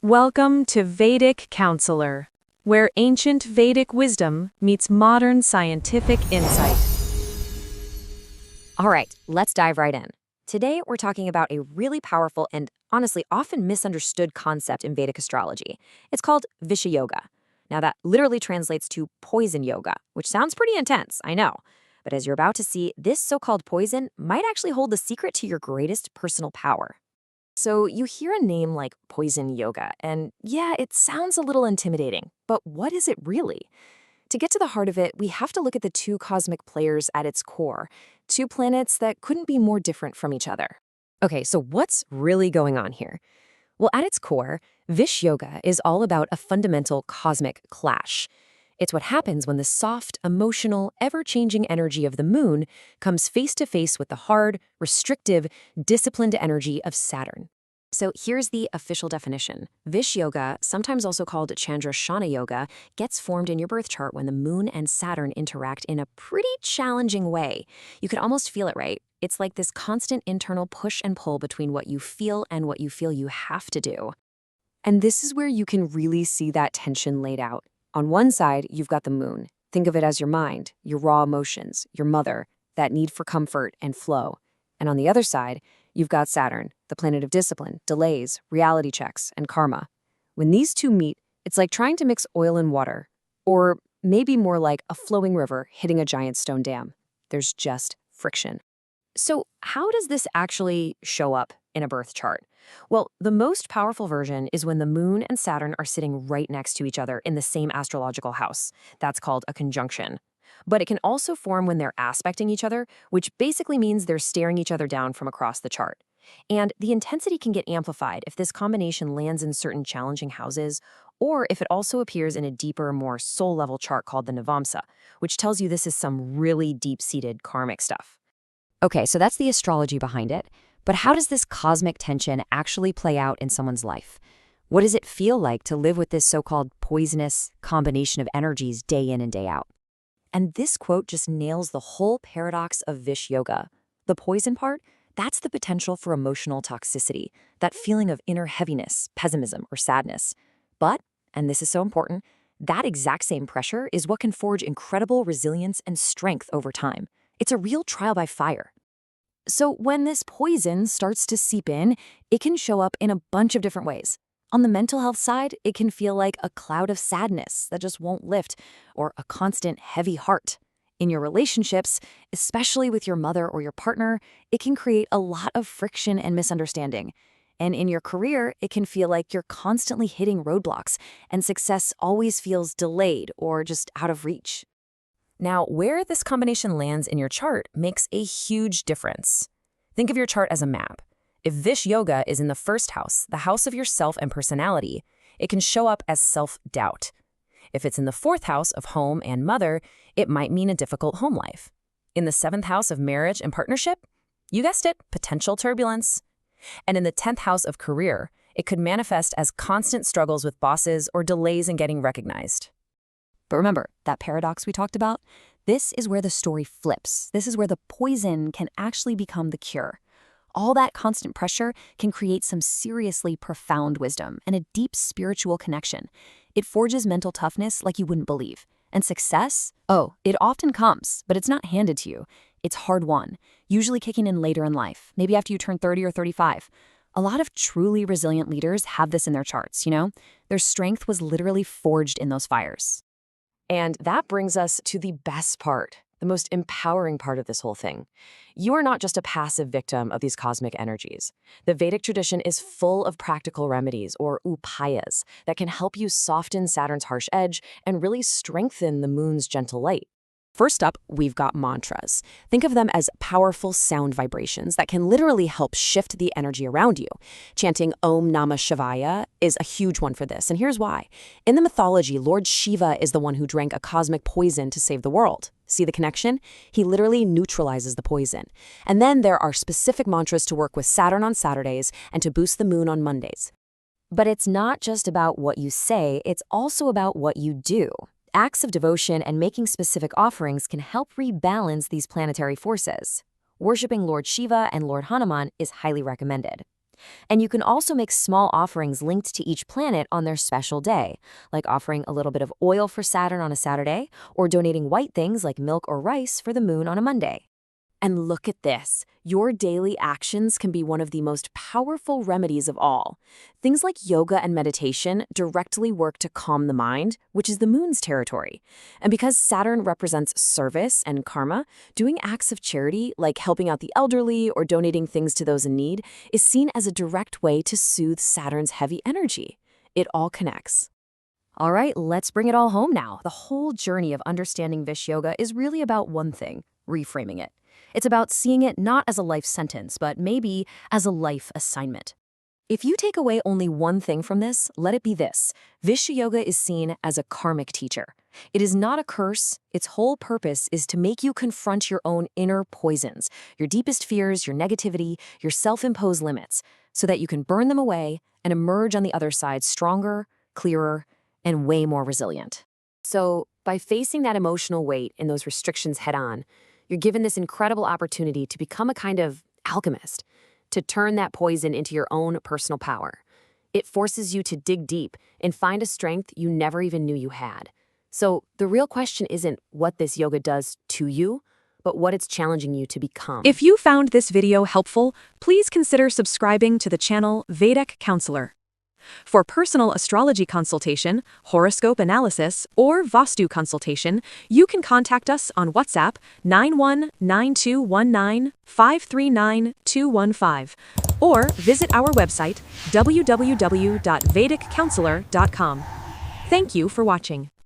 Welcome to Vedic Counsellor, where ancient Vedic wisdom meets modern scientific insight. All right, let's dive right in. Today, we're talking about a really powerful and honestly often misunderstood concept in Vedic astrology. It's called Visha Yoga. Now, that literally translates to poison yoga, which sounds pretty intense, I know. But as you're about to see, this so-called poison might actually hold the secret to your greatest personal power. So you hear a name like poison yoga, and yeah, it sounds a little intimidating, but what is it really? To get to the heart of it, we have to look at the two cosmic players at its core, two planets that couldn't be more different from each other. Okay, so what's really going on here? Well, at its core, Vish Yoga is all about a fundamental cosmic clash. It's what happens when the soft, emotional, ever-changing energy of the moon comes face-to-face with the hard, restrictive, disciplined energy of Saturn. So here's the official definition. Vish Yoga, sometimes also called Chandra Shana Yoga, gets formed in your birth chart when the moon and Saturn interact in a pretty challenging way. You can almost feel it, right? It's like this constant internal push and pull between what you feel and what you feel you have to do. And this is where you can really see that tension laid out. On one side, you've got the moon. Think of it as your mind, your raw emotions, your mother, that need for comfort and flow. And on the other side, you've got Saturn, the planet of discipline, delays, reality checks, and karma. When these two meet, it's like trying to mix oil and water, or maybe more like a flowing river hitting a giant stone dam. There's just friction. So how does this actually show up in a birth chart? Well, the most powerful version is when the moon and Saturn are sitting right next to each other in the same astrological house. That's called a conjunction. But it can also form when they're aspecting each other, which basically means they're staring each other down from across the chart. And the intensity can get amplified if this combination lands in certain challenging houses, or if it also appears in a deeper, more soul-level chart called the Navamsa, which tells you this is some really deep-seated karmic stuff. Okay, so that's the astrology behind it. But how does this cosmic tension actually play out in someone's life? What does it feel like to live with this so-called poisonous combination of energies day in and day out? And this quote just nails the whole paradox of Vish Yoga. The poison part, that's the potential for emotional toxicity, that feeling of inner heaviness, pessimism, or sadness. But, and this is so important, that exact same pressure is what can forge incredible resilience and strength over time. It's a real trial by fire. So when this poison starts to seep in, it can show up in a bunch of different ways. On the mental health side, it can feel like a cloud of sadness that just won't lift, or a constant heavy heart. In your relationships, especially with your mother or your partner, it can create a lot of friction and misunderstanding. And in your career, it can feel like you're constantly hitting roadblocks, and success always feels delayed or just out of reach. Now, where this combination lands in your chart makes a huge difference. Think of your chart as a map. If Vish Yoga is in the first house, the house of your self and personality, it can show up as self-doubt. If it's in the fourth house of home and mother, it might mean a difficult home life. In the seventh house of marriage and partnership, you guessed it, potential turbulence. And in the 10th house of career, it could manifest as constant struggles with bosses or delays in getting recognized. But remember, that paradox we talked about? This is where the story flips. This is where the poison can actually become the cure. All that constant pressure can create some seriously profound wisdom and a deep spiritual connection. It forges mental toughness like you wouldn't believe. And success? Oh, it often comes, but it's not handed to you. It's hard-won, usually kicking in later in life, maybe after you turn 30 or 35. A lot of truly resilient leaders have this in their charts, you know? Their strength was literally forged in those fires. And that brings us to the best part, the most empowering part of this whole thing. You are not just a passive victim of these cosmic energies. The Vedic tradition is full of practical remedies, or upayas, that can help you soften Saturn's harsh edge and really strengthen the moon's gentle light. First up, we've got mantras. Think of them as powerful sound vibrations that can literally help shift the energy around you. Chanting Om Namah Shivaya is a huge one for this, and here's why. In the mythology, Lord Shiva is the one who drank a cosmic poison to save the world. See the connection? He literally neutralizes the poison. And then there are specific mantras to work with Saturn on Saturdays and to boost the moon on Mondays. But it's not just about what you say, it's also about what you do. Acts of devotion and making specific offerings can help rebalance these planetary forces. Worshipping Lord Shiva and Lord Hanuman is highly recommended. And you can also make small offerings linked to each planet on their special day, like offering a little bit of oil for Saturn on a Saturday, or donating white things like milk or rice for the moon on a Monday. And look at this. Your daily actions can be one of the most powerful remedies of all. Things like yoga and meditation directly work to calm the mind, which is the moon's territory. And because Saturn represents service and karma, doing acts of charity, like helping out the elderly or donating things to those in need, is seen as a direct way to soothe Saturn's heavy energy. It all connects. All right, let's bring it all home now. The whole journey of understanding Visha Yoga is really about one thing: reframing it. It's about seeing it not as a life sentence, but maybe as a life assignment. If you take away only one thing from this, let it be this: Visha Yoga is seen as a karmic teacher. It is not a curse. Its whole purpose is to make you confront your own inner poisons, your deepest fears, your negativity, your self-imposed limits, so that you can burn them away and emerge on the other side stronger, clearer, and way more resilient. So, by facing that emotional weight and those restrictions head-on, you're given this incredible opportunity to become a kind of alchemist, to turn that poison into your own personal power. It forces you to dig deep and find a strength you never even knew you had. So the real question isn't what this yoga does to you, but what it's challenging you to become. If you found this video helpful, please consider subscribing to the channel Vedic Counselor. For personal astrology consultation, horoscope analysis, or Vastu consultation, you can contact us on WhatsApp 919219539215 or visit our website www.vediccounselor.com. Thank you for watching.